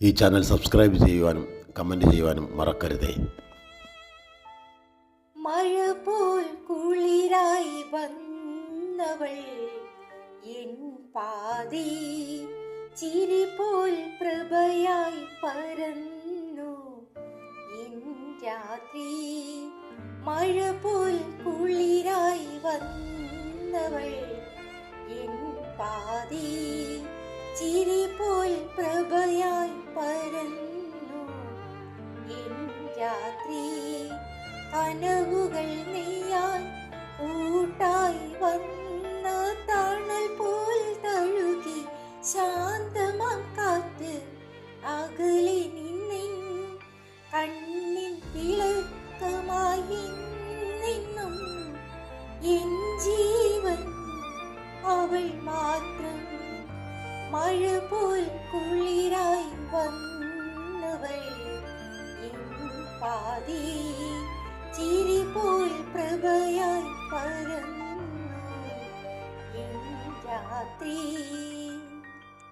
ഈ channel subscribe ചെയ്യുവാനും comment ചെയ്യുവാനും മറക്കരുതേ. മഴ പോൽ കുളിരായി വന്നവൾ എൻ പാതി, ചിരി പോൽ പ്രഭയായി പരന്നു എൻ രാത്രി. മഴ പോൽ കുളിരായി വന്നവൾ എൻ പാതി, ചിരി പോൽ പ്രഭയായി പരന്നു എൻ രാത്രി. കനവുകൾ നെയ്യാൻ കൂട്ടായി വന്ന തണൽ പോൽ തഴുകി ശാന്തമാം കാറ്റ് അകലെ നിന്നിൻ കണ്ണിൻ തിളക്കമായി നിന്നും എൻ ജീവൻ അവൾ മാത്രം. മഴ പോൽ കുളിരായി വന്നവൾ എൻ പാതി, ചിരി പോൽ പ്രഭയായി പരന്നു എൻ രാത്രി.